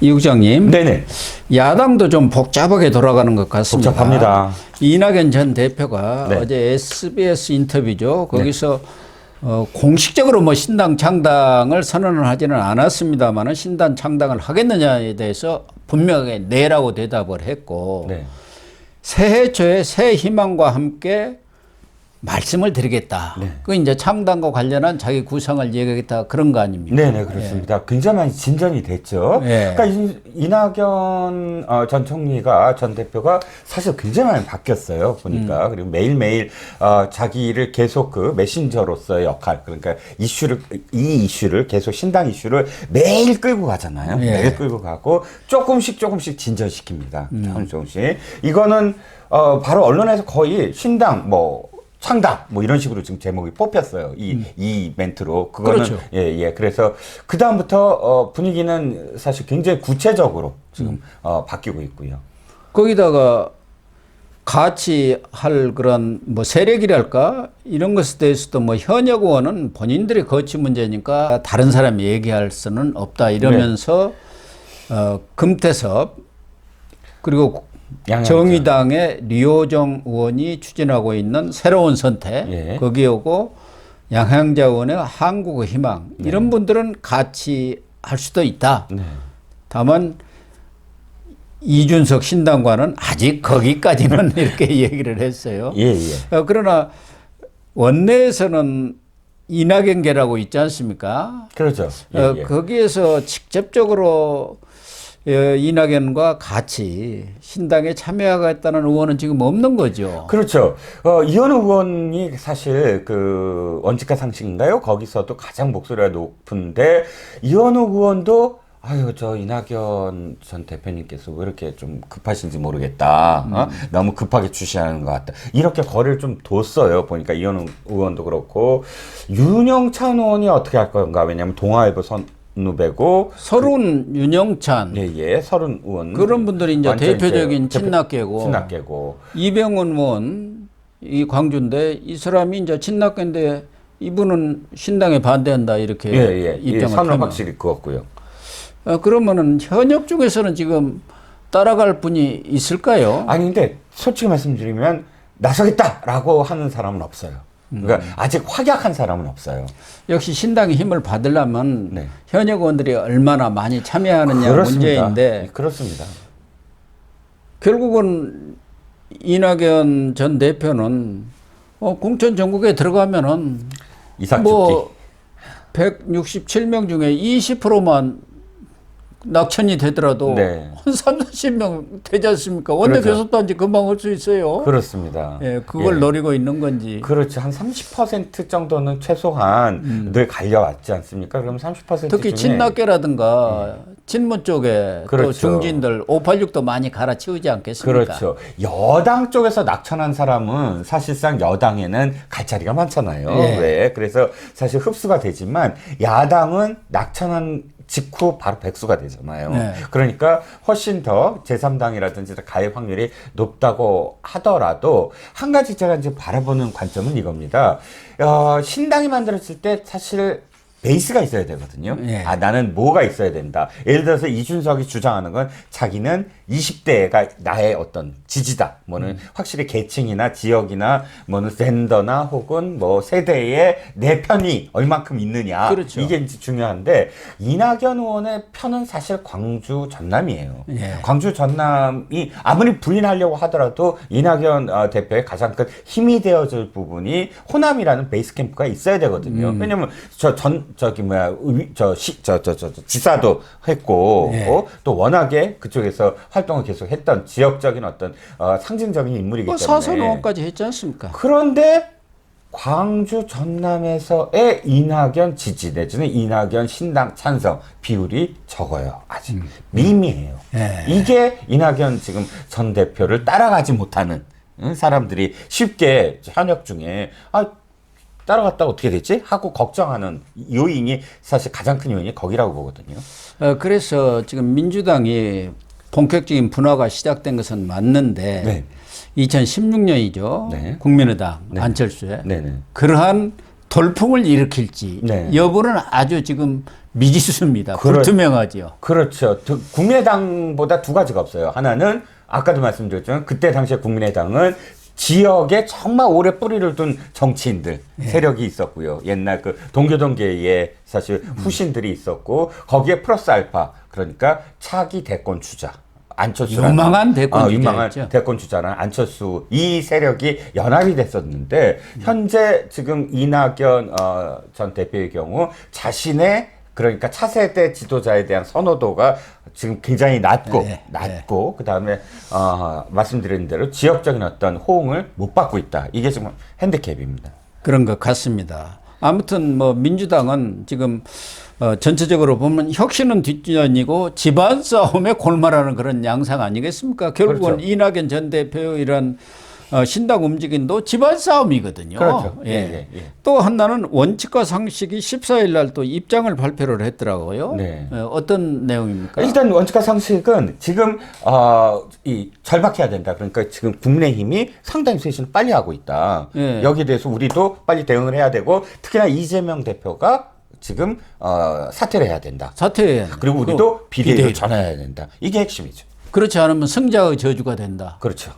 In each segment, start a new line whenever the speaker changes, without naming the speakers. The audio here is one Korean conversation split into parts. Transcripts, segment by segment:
이 국장님,
네네.
야당도 좀 복잡하게 돌아가는 것 같습니다.
복잡합니다.
이낙연 전 대표가
네.
어제 SBS 인터뷰죠. 거기서 공식적으로 뭐 신당 창당을 선언을 하지는 않았습니다만 신당 창당을 하겠느냐에 대해서 분명하게 네라고 대답을 했고
네.
새해 초에 새 희망과 함께 말씀을 드리겠다.
네.
그 이제 창당과 관련한 자기 구상을 얘기하겠다 그런 거 아닙니까?
네네, 그렇습니다. 굉장히 많이 진전이 됐죠.
예.
그러니까 이낙연 전 총리가, 전 대표가 사실 굉장히 많이 바뀌었어요. 보니까. 그리고 매일매일 자기를 계속 그 메신저로서의 역할, 그러니까 이 이슈를 계속 신당 이슈를 매일 끌고 가잖아요.
예.
매일 끌고 가고 조금씩 진전시킵니다. 조금씩. 이거는 바로 언론에서 거의 신당 창당 이런 식으로 지금 제목이 뽑혔어요. 이 멘트로. 그거는
그렇죠.
예. 그래서 그다음부터 분위기는 사실 굉장히 구체적으로 지금 바뀌고 있고요.
거기다가 같이 할 그런 세력이랄까 이런 것에 대해서도 현역 의원은 본인들의 거취 문제니까 다른 사람이 얘기할 수는 없다 이러면서 금태섭 그리고 정의당의 류호정 의원이 추진하고 있는 새로운 선택
예.
거기에 오고 양향자 의원의 한국의 희망 이런 분들은 같이 할 수도 있다.
네.
다만 이준석 신당과는 아직 거기까지는 이렇게 얘기를 했어요.
예.
그러나 원내에서는 이낙연계라고 있지 않습니까?
그렇죠. 예.
거기에서 직접적으로 이낙연과 같이 신당에 참여하겠다는 의원은 지금 없는 거죠.
그렇죠. 이현우 의원이 사실 그 원칙과 상식인가요? 거기서도 가장 목소리가 높은데 이현우 의원도 저 이낙연 전 대표님께서 왜 이렇게 좀 급하신지 모르겠다. 너무 급하게 추시하는 것 같다. 이렇게 거리를 좀 뒀어요. 보니까 이현우 의원도 그렇고 윤영찬 의원이 어떻게 할 건가? 왜냐하면 동아일보 선후배고
서른 윤영찬
서른 의원
그런 분들이 이제 대표적인 친낙계고 이병헌 의원 이 광주인데 이 사람이 이제 친낙계인데 이분은 신당에 반대한다 이렇게 입장을
선을 확실히 그었고요.
그러면은 현역 중에서는 지금 따라갈 분이 있을까요?
아니 근데 솔직히 말씀드리면 나서겠다라고 하는 사람은 없어요. 그러니까 아직 확약한 사람은 없어요.
역시 신당의 힘을 받으려면
네.
현역 의원들이 얼마나 많이 참여하느냐 문제인데
그렇습니다.
결국은 이낙연 전 대표는 공천 전국에 들어가면은
이삭죽기
167명 중에 20%만 낙천이 되더라도
네.
한 30명 되지 않습니까? 원내
그렇죠.
교섭단지 금방 올 수 있어요.
그렇습니다.
그걸 노리고 있는 건지.
그렇죠. 한 30% 정도는 최소한 늘 갈려왔지 않습니까? 그럼 30%
특히
중에
친낙계라든가 친문 쪽에
그렇죠.
또 중진들 586도 많이 갈아치우지 않겠습니까?
그렇죠. 여당 쪽에서 낙천한 사람은 사실상 여당에는 갈 자리가 많잖아요. 왜? 그래서 사실 흡수가 되지만 야당은 낙천한 직후 바로 백수가 되잖아요. 그러니까 훨씬 더 제3당이라든지 가입 확률이 높다고 하더라도 한 가지 제가 이제 바라보는 관점은 이겁니다. 신당이 만들어질 때 사실 베이스가 있어야 되거든요. 나는 뭐가 있어야 된다. 예를 들어서 이준석이 주장하는 건 자기는 20대가 나의 어떤 지지다. 확실히 계층이나 지역이나 젠더나 혹은 세대의 내 편이 얼만큼 있느냐.
그렇죠.
이게 이제 중요한데 이낙연 의원의 편은 사실 광주 전남이에요. 광주 전남이 아무리 부인하려고 하더라도 이낙연 대표의 가장 큰 힘이 되어줄 부분이 호남이라는 베이스 캠프가 있어야 되거든요. 왜냐면 지사도 했고 또 워낙에 그쪽에서 활동을 계속 했던 지역적인 어떤 상징적인 인물이기 때문에
사선 의원까지 했지 않습니까?
그런데 광주 전남에서의 이낙연 지지 내지는 이낙연 신당 찬성 비율이 적어요. 아직 미미해요. 이게 이낙연 지금 전 대표를 따라가지 못하는 사람들이 쉽게 현역 중에 따라갔다 어떻게 됐지? 하고 걱정하는 요인이 사실 가장 큰 요인이 거기라고 보거든요.
그래서 지금 민주당이 본격적인 분화가 시작된 것은 맞는데 2016년이죠. 국민의당 안철수의 그러한 돌풍을 일으킬지
네.
여부는 아주 지금 미지수입니다.
그렇-
불투명하죠.
그렇죠. 국민의당보다 두 가지가 없어요. 하나는 아까도 말씀드렸지만 그때 당시에 국민의당은 지역에 정말 오래 뿌리를 둔 정치인들 세력이 있었고요. 옛날 그 동교동계에 사실 후신들이 있었고 거기에 플러스 알파 그러니까 차기 대권 주자. 안철수라는
유망한 대권 주자였죠.
유망한 대권 주자는 안철수 이 세력이 연합이 됐었는데 현재 지금 이낙연 전 대표의 경우 자신의 그러니까 차세대 지도자에 대한 선호도가 지금 굉장히 낮고 그다음에 말씀드린 대로 지역적인 어떤 호응을 못 받고 있다. 이게 지금 핸디캡입니다.
그런 것 같습니다. 아무튼 뭐 민주당은 지금 전체적으로 보면 혁신은 뒷전이고 집안 싸움에 골말하는 그런 양상 아니겠습니까? 결국은
그렇죠.
이낙연 전 대표의 이런 신당 움직임도 집안 싸움이거든요.
그렇죠.
예. 또 하나는 원칙과 상식이 14일 날 또 입장을 발표를 했더라고요.
네.
어떤 내용입니까?
일단 원칙과 상식은 지금 이 절박해야 된다. 그러니까 지금 국민의힘이 상당히 쇄신을 빨리 하고 있다.
예.
여기에 대해서 우리도 빨리 대응을 해야 되고 특히나 이재명 대표가 지금 사퇴를 해야 된다.
사퇴해야 된다.
그리고 우리도 비대위로
비대위.
전환해야 된다. 이게 핵심이죠.
그렇지 않으면 승자의 저주가 된다.
그렇죠.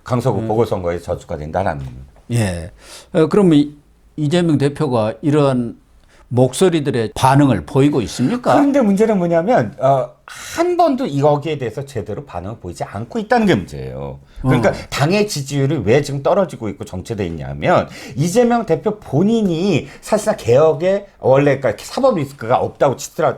강서구 보궐선거에 저주가 된다라는 겁니다.
예. 그러면 이재명 대표가 이러한 목소리들의 반응을 보이고 있습니까?
그런데 문제는 뭐냐면 한 번도 여기에 대해서 제대로 반응을 보이지 않고 있다는 게 문제예요. 그러니까 당의 지지율이 왜 지금 떨어지고 있고 정체돼 있냐면 이재명 대표 본인이 사실상 개혁에 원래 그러니까 사법 리스크가 없다고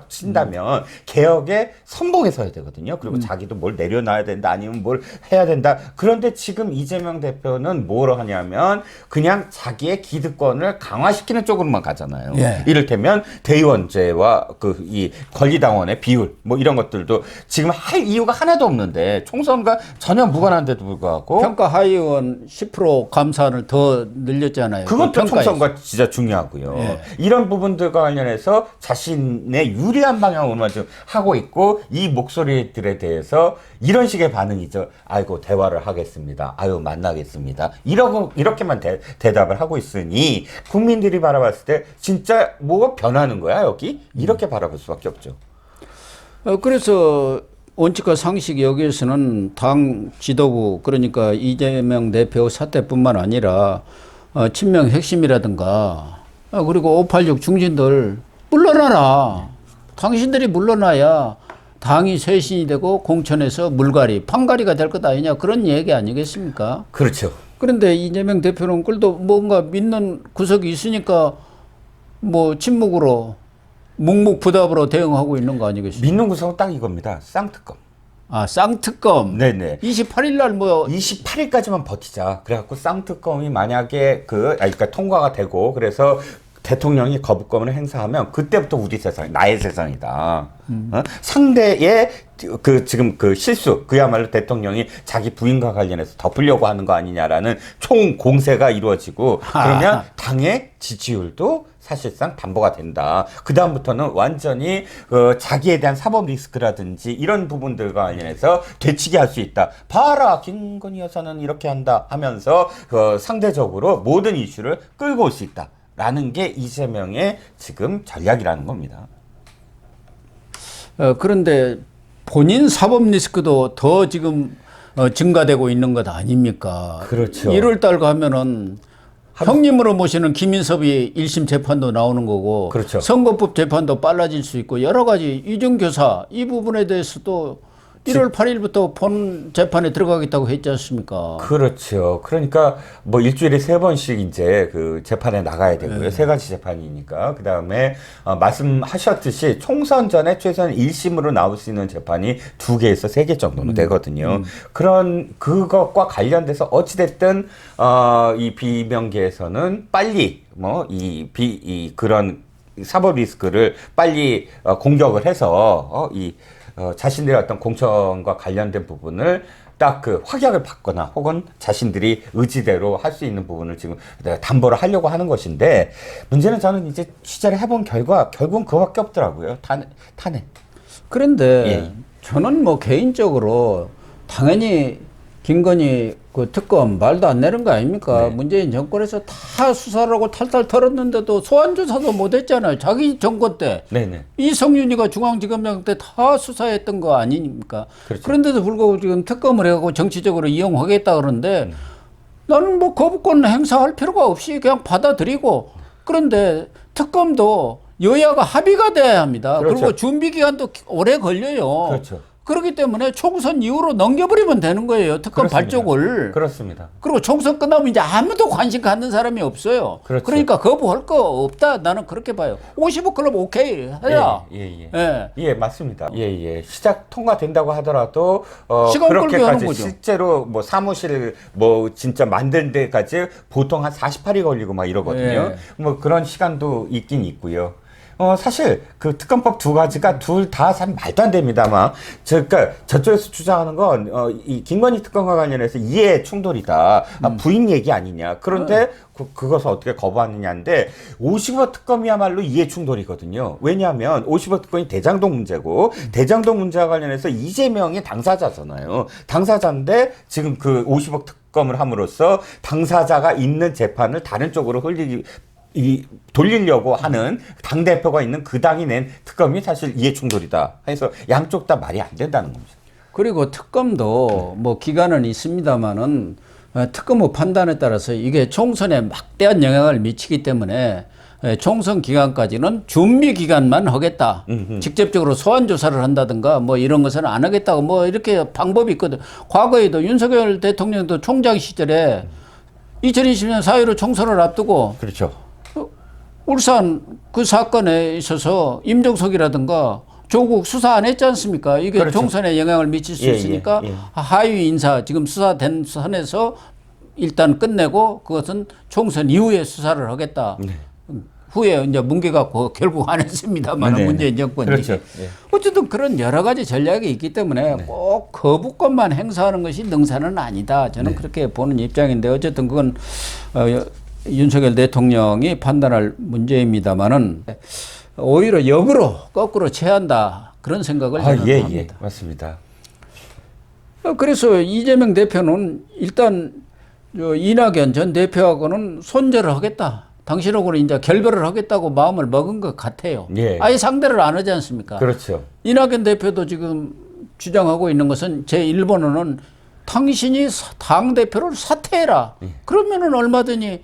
친다면 개혁에 선봉에 서야 되거든요. 그리고 자기도 뭘 내려놔야 된다 아니면 뭘 해야 된다. 그런데 지금 이재명 대표는 뭘 하냐면 그냥 자기의 기득권을 강화시키는 쪽으로만 가잖아요.
예.
이를테면 대의원제와 그 이 권리당원의 비율 뭐 이런 것들도 지금 할 이유가 하나도 없는데 총선과 전혀 무관한데도 불구하고
평가 하위원 10% 감사를 더 늘렸잖아요.
그것도
그 평가에서.
총선과 진짜 중요하고요.
예.
이런 부분들과 관련해서 자신의 유리한 방향으로만 좀 하고 있고 이 목소리들에 대해서 이런 식의 반응이죠. 아이고 대화를 하겠습니다. 아유 만나겠습니다. 이렇게만 대답을 하고 있으니 국민들이 바라봤을 때 진짜 뭐가 변하는 거야 여기? 이렇게 바라볼 수밖에 없죠.
그래서 원칙과 상식 여기에서는 당 지도부 그러니까 이재명 대표 사태뿐만 아니라 친명 핵심이라든가 그리고 586 중진들 물러나라. 당신들이 물러나야 당이 쇄신이 되고 공천에서 물갈이, 판갈이가 될 것 아니냐 그런 얘기 아니겠습니까?
그렇죠.
그런데 이재명 대표는 그래도 뭔가 믿는 구석이 있으니까 뭐 침묵으로 묵묵부답으로 대응하고 있는 거 아니겠습니까?
믿는 구석은 딱 이겁니다. 쌍특검.
아, 쌍특검.
네네.
28일 날 뭐
28일까지만 버티자. 그래갖고 쌍특검이 만약에 그러니까 통과가 되고 그래서 대통령이 거부권을 행사하면 그때부터 우리 세상, 나의 세상이다. 상대의 지금 그 실수, 그야말로 대통령이 자기 부인과 관련해서 덮으려고 하는 거 아니냐라는 총 공세가 이루어지고 그러면 당의 지지율도 사실상 담보가 된다. 그 다음부터는 완전히 자기에 대한 사법 리스크라든지 이런 부분들과 관련해서 되치게 할 수 있다. 봐라, 김건희 여사는 이렇게 한다 하면서 상대적으로 모든 이슈를 끌고 올 수 있다. 라는 게 이재명의 지금 전략이라는 겁니다.
그런데 본인 사법 리스크도 더 지금 증가되고 있는 것 아닙니까?
그렇죠.
1월 달 가면은 형님으로 모시는 김인섭이 1심 재판도 나오는 거고
그렇죠.
선거법 재판도 빨라질 수 있고 여러 가지 이중교사 이 부분에 대해서도 1월 8일부터 본 재판에 들어가겠다고 했지 않습니까?
그렇죠. 그러니까 뭐 일주일에 3번씩 이제 그 재판에 나가야 되고요. 3가지 재판이니까. 그 다음에 말씀하셨듯이 총선 전에 최소한 1심으로 나올 수 있는 재판이 2개에서 3개 정도는 되거든요. 그것과 관련돼서 어찌됐든 이 비명계에서는 빨리 그런 사법 리스크를 빨리 공격을 해서 자신들의 어떤 공천과 관련된 부분을 딱 그 확약을 받거나 혹은 자신들이 의지대로 할 수 있는 부분을 지금 담보를 하려고 하는 것인데 문제는 저는 이제 취재를 해본 결과 결국은 그거밖에 없더라고요. 탄핵.
그런데
예.
저는 뭐 개인적으로 당연히 김건희 그 특검 말도 안 내는 거 아닙니까?
네.
문재인 정권에서 다 수사를 하고 탈탈 털었는데도 소환조사도 못했잖아요. 자기 정권 때.
네네.
이성윤이가 중앙지검장 때 다 수사했던 거 아닙니까?
그렇죠.
그런데도 불구하고 지금 특검을 해갖고 정치적으로 이용하겠다 그러는데 나는 뭐 거부권 행사할 필요가 없이 그냥 받아들이고 그런데 특검도 여야가 합의가 돼야 합니다.
그렇죠.
그리고 준비 기간도 오래 걸려요.
그렇죠.
그렇기 때문에 총선 이후로 넘겨버리면 되는 거예요. 특검
그렇습니다.
발족을.
그렇습니다.
그리고 총선 끝나면 이제 아무도 관심 갖는 사람이 없어요.
그렇죠.
그러니까 거부할 거 없다. 나는 그렇게 봐요. 50억 클럽 오케이 해라.
예, 맞습니다. 예. 시작 통과된다고 하더라도
시간 끌게 하는
그렇게까지
거죠.
실제로 뭐 사무실 뭐 진짜 만든 데까지 보통 한 48이 걸리고 막 이러거든요. 뭐 그런 시간도 있긴 있고요. 사실 그 특검법 두 가지가 둘 다 참 말도 안 됩니다만, 그러니까 저쪽에서 주장하는 건 이 김건희 특검과 관련해서 이해 충돌이다, 부인 얘기 아니냐. 그런데 그것을 어떻게 거부하느냐인데 50억 특검이야말로 이해 충돌이거든요. 왜냐하면 50억 특검이 대장동 문제고 대장동 문제와 관련해서 이재명이 당사자잖아요. 당사자인데 지금 그 50억 특검을 함으로써 당사자가 있는 재판을 다른 쪽으로 돌리려고 하는 당대표가 있는 그 당이 낸 특검이 사실 이해 충돌이다 해서 양쪽 다 말이 안 된다는 겁니다.
그리고 특검도 뭐 기간은 있습니다만은 특검의 판단에 따라서 이게 총선에 막대한 영향을 미치기 때문에 총선 기간까지는 준비 기간만 하겠다. 직접적으로 소환 조사를 한다든가 뭐 이런 것은 안 하겠다고 뭐 이렇게 방법이 있거든. 과거에도 윤석열 대통령도 총장 시절에 2020년 4.15 총선을 앞두고
그렇죠.
울산 그 사건에 있어서 임종석이라든가 조국 수사 안 했지 않습니까? 이게
그렇죠.
총선에 영향을 미칠 수 있으니까 하위 인사 지금 수사된 선에서 일단 끝내고 그것은 총선 이후에 수사를 하겠다. 후에 이제 뭉개 갖고 결국 안 했습니다만 문재인 정권이.
그렇죠.
어쨌든 그런 여러 가지 전략이 있기 때문에 꼭 거부권만 행사하는 것이 능사는 아니다. 저는 그렇게 보는 입장인데 어쨌든 그건 윤석열 대통령이 판단할 문제입니다만은 오히려 역으로 거꾸로 취한다 그런 생각을 저는 합니다.
예, 맞습니다.
그래서 이재명 대표는 일단 이낙연 전 대표하고는 손절을 하겠다. 당신하고는 이제 결별을 하겠다고 마음을 먹은 것 같아요.
예.
아예 상대를 안 하지 않습니까?
그렇죠.
이낙연 대표도 지금 주장하고 있는 것은 제1번호는 당신이 당대표를 사퇴해라. 그러면은 얼마든지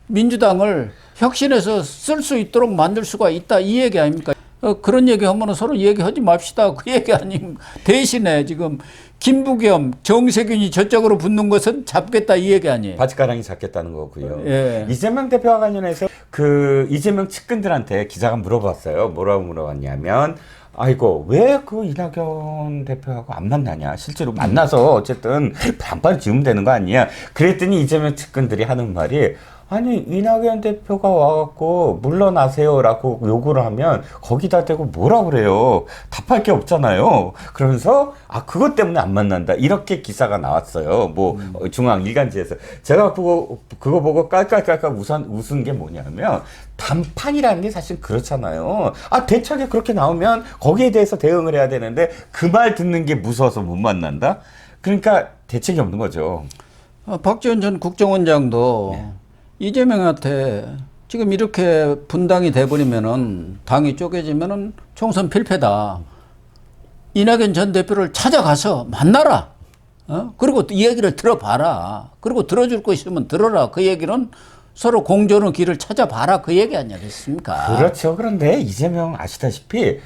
민주당을 혁신해서 쓸 수 있도록 만들 수가 있다. 이 얘기 아닙니까? 그런 얘기 하면 서로 얘기하지 맙시다. 그 얘기 아님 대신에 지금 김부겸, 정세균이 저쪽으로 붙는 것은 잡겠다 이 얘기 아니에요.
바지가랑이 잡겠다는 거고요.
예.
이재명 대표와 관련해서 그 이재명 측근들한테 기자가 물어봤어요. 뭐라고 물어봤냐면 아이고 왜 그 이낙연 대표하고 안 만나냐. 실제로 만나서 어쨌든 반반 지으면 되는 거 아니야. 그랬더니 이재명 측근들이 하는 말이 아니 이낙연 대표가 와갖고 물러나세요라고 요구를 하면 거기다 대고 뭐라 그래요. 답할 게 없잖아요. 그러면서 그것 때문에 안 만난다 이렇게 기사가 나왔어요. 뭐 중앙 일간지에서 제가 그거 보고 깔깔깔깔 웃은 게 뭐냐면 단판이라는 게 사실 그렇잖아요. 대차게 그렇게 나오면 거기에 대해서 대응을 해야 되는데 그 말 듣는 게 무서워서 못 만난다. 그러니까 대책이 없는 거죠.
박지원 전 국정원장도 이재명한테 지금 이렇게 분당이 돼버리면은 당이 쪼개지면은 총선 필패다. 이낙연 전 대표를 찾아가서 만나라. 그리고 이 얘기를 들어봐라. 그리고 들어줄 거 있으면 들어라. 그 얘기는 서로 공존의 길을 찾아봐라. 그 얘기 아니겠습니까?
그렇죠. 그런데 이재명 아시다시피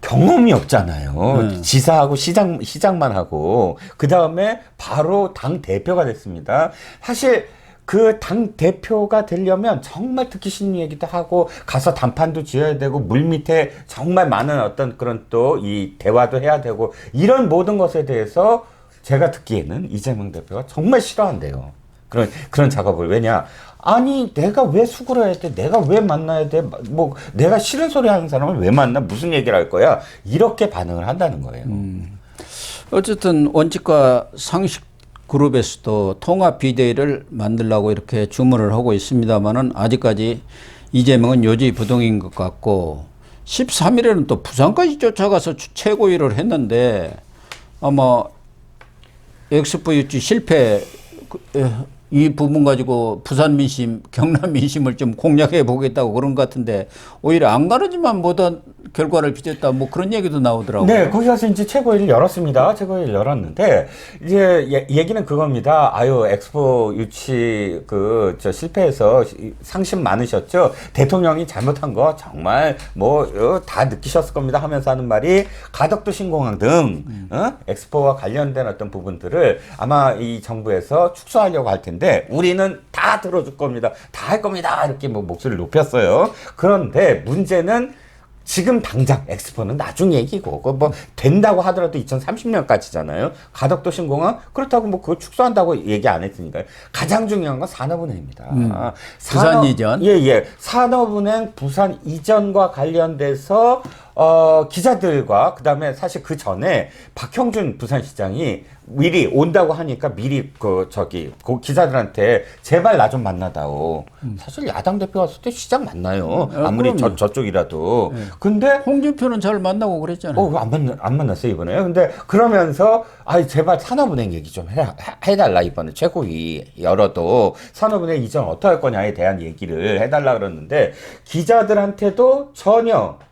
경험이 없잖아요. 지사하고 시장만 하고 그 다음에 바로 당 대표가 됐습니다. 사실 그 당 대표가 되려면 정말 듣기 싫은 얘기도 하고 가서 단판도 지어야 되고 물밑에 정말 많은 어떤 그런 또 이 대화도 해야 되고 이런 모든 것에 대해서 제가 듣기에는 이재명 대표가 정말 싫어한대요. 그런 작업을. 왜냐? 아니 내가 왜 수고를 해야 돼? 내가 왜 만나야 돼? 뭐 내가 싫은 소리 하는 사람을 왜 만나? 무슨 얘기를 할 거야? 이렇게 반응을 한다는 거예요.
어쨌든 원칙과 상식 그룹에서도 통합 비대위를 만들려고 이렇게 주문을 하고 있습니다만은 아직까지 이재명은 요지부동인 것 같고 13일에는 또 부산까지 쫓아가서 최고위를 했는데 아마 엑스포 유치 실패 이 부분 가지고 부산 민심, 경남 민심을 좀 공략해 보겠다고 그런 것 같은데 오히려 안 가르지만 못한 결과를 빚었다 뭐 그런 얘기도 나오더라고요.
네, 거기 가서 이제 최고위를 열었습니다. 최고위를 열었는데 이제 얘기는 그겁니다. 아유, 엑스포 유치 저 실패해서 상심 많으셨죠. 대통령이 잘못한 거 정말 뭐 다 느끼셨을 겁니다. 하면서 하는 말이 가덕도 신공항 등 엑스포와 관련된 어떤 부분들을 아마 이 정부에서 축소하려고 할 텐데 우리는 다 들어줄 겁니다. 다 할 겁니다. 이렇게 뭐 목소리를 높였어요. 그런데 문제는 지금 당장 엑스포는 나중 얘기고 뭐 된다고 하더라도 2030년까지잖아요. 가덕도 신공항 그렇다고 뭐 그거 축소한다고 얘기 안 했으니까요. 가장 중요한 건 산업은행입니다.
부산 이전.
예. 산업은행 부산 이전과 관련돼서 기자들과 그다음에 사실 그 전에 박형준 부산시장이 미리 온다고 하니까 미리 그 기자들한테 제발 나 좀 만나다오. 사실 야당 대표 갔을 때 시장 만나요. 아무리 저쪽이라도.
네.
근데
홍준표는 잘 만나고 그랬잖아요.
안 만났어요 이번에. 근데 그러면서 제발 산업은행 얘기 좀 해달라 이번에 최고위 열어도 산업은행 이전 어떻게 할 거냐에 대한 얘기를 해달라 그러는데 기자들한테도 전혀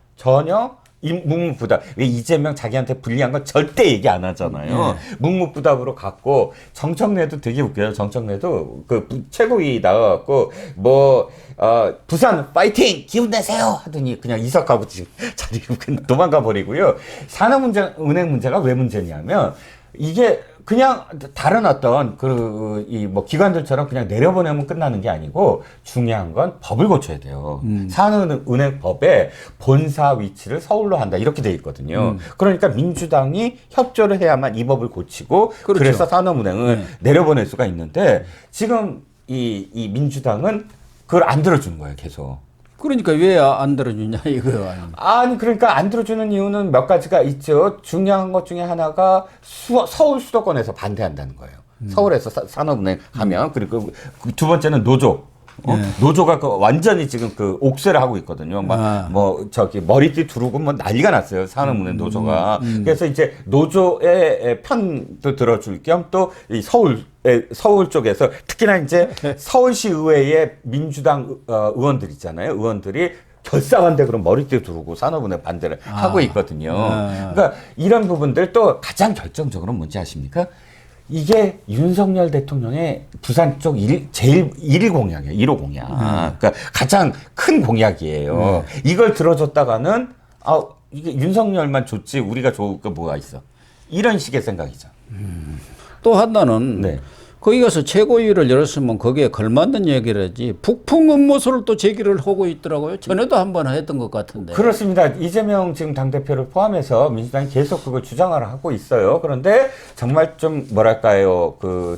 묵묵부답. 왜 이재명 자기한테 불리한 건 절대 얘기 안 하잖아요. 묵묵부답으로 갔고 정청래도 되게 웃겨요. 정청래도 최고위 나와갖고 부산 파이팅 기운 내세요 하더니 그냥 이석하고 지금 자리로 도망가 버리고요. 산업은행 문제가 왜 문제냐면 이게 그냥 다른 어떤 기관들처럼 그냥 내려보내면 끝나는 게 아니고 중요한 건 법을 고쳐야 돼요. 산업은행법에 본사 위치를 서울로 한다 이렇게 돼 있거든요. 그러니까 민주당이 협조를 해야만 이 법을 고치고
그렇죠.
그래서 산업은행을 내려보낼 수가 있는데 지금 이 민주당은 그걸 안 들어주는 거예요, 계속.
그러니까 왜 안 들어주냐 이거요.
그러니까 안 들어주는 이유는 몇 가지가 있죠. 중요한 것 중에 하나가 서울 수도권에서 반대한다는 거예요. 서울에서 산업은행 하면. 그리고 두 번째는 노조. 노조가 완전히 지금 옥쇄를 하고 있거든요. 머리띠 두르고 난리가 났어요. 산업은행 노조가. 그래서 이제 노조의 편도 들어줄 겸 또 이 서울 쪽에서 특히나 이제 서울시 의회의 민주당 의원들 있잖아요. 의원들이 결사반대 그럼 머리띠 두르고 산업은행 반대를 하고 있거든요. 그러니까 이런 부분들 또 가장 결정적으로 뭔지 아십니까? 이게 윤석열 대통령의 부산 쪽 제일 1일 공약이에요. 1호 공약. 그러니까 가장 큰 공약이에요. 이걸 들어줬다가는 이게 윤석열만 좋지 우리가 좋을 거 뭐가 있어. 이런 식의 생각이죠.
또 하나는
네.
거기 가서 최고위를 열었으면 거기에 걸맞는 얘기를 하지 북풍 음모설을 또 제기를 하고 있더라고요. 전에도 한번 했던 것 같은데.
그렇습니다. 이재명 지금 당대표를 포함해서 민주당이 계속 그걸 주장을 하고 있어요. 그런데 정말 좀 뭐랄까요.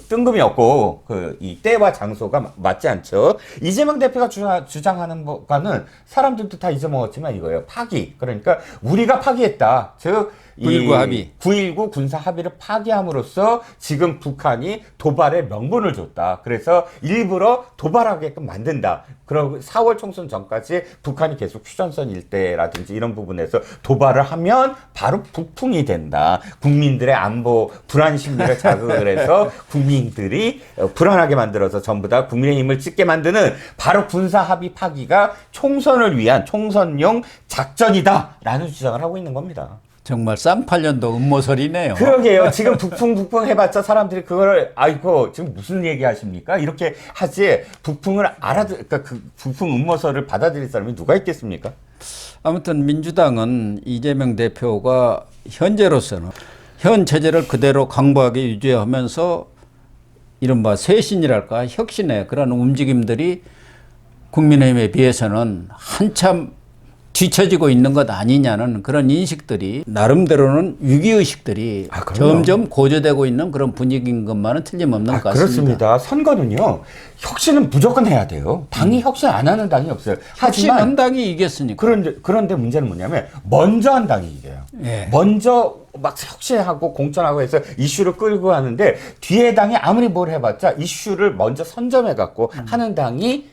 뜬금이 없고 이 때와 장소가 맞지 않죠. 이재명 대표가 주장하는 거는 사람들도 다 잊어먹었지만 이거예요. 파기. 그러니까 우리가 파기했다. 즉
9.19 합의.
9.19 군사 합의를 파기함으로써 지금 북한이 도발의 명분을 줬다. 그래서 일부러 도발하게끔 만든다. 그리고 4월 총선 전까지 북한이 계속 휴전선 일대라든지 이런 부분에서 도발을 하면 바로 북풍이 된다. 국민들의 안보 불안 심리를 자극을 해서 국민들이 불안하게 만들어서 전부 다 국민의힘을 찍게 만드는 바로 군사 합의 파기가 총선을 위한 총선용 작전이다라는 주장을 하고 있는 겁니다.
정말 쌍팔년도 음모설이네요.
그러게요. 지금 북풍 해봤자 사람들이 그거를 지금 무슨 얘기 하십니까? 이렇게 하지 북풍을 그러니까 북풍 음모설을 받아들일 사람이 누가 있겠습니까?
아무튼 민주당은 이재명 대표가 현재로서는 현 체제를 그대로 강박하게 유지하면서 이른바 쇄신이랄까 혁신의 그런 움직임들이 국민의힘에 비해서는 한참 뒤처지고 있는 것 아니냐는 그런 인식들이 나름대로는 위기의식들이 점점 고조되고 있는 그런 분위기인 것만은 틀림없는 것 같습니다.
그렇습니다. 선거는요. 혁신은 무조건 해야 돼요. 당이 혁신 안 하는 당이 없어요.
혁신한 당이 이겼으니까.
그런데 문제는 뭐냐면 먼저 한 당이 이겨요. 먼저 막 혁신하고 공천하고 해서 이슈를 끌고 하는데 뒤에 당이 아무리 뭘 해봤자 이슈를 먼저 선점해갖고 하는 당이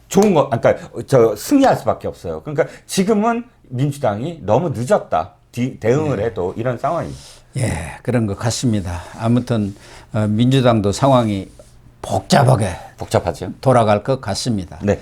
좋은 거, 그러니까 승리할 수밖에 없어요. 그러니까 지금은 민주당이 너무 늦었다. 대응을 해도 이런 상황입니다.
예, 그런 것 같습니다. 아무튼 민주당도 상황이 복잡하게
복잡하죠.
돌아갈 것 같습니다.
네.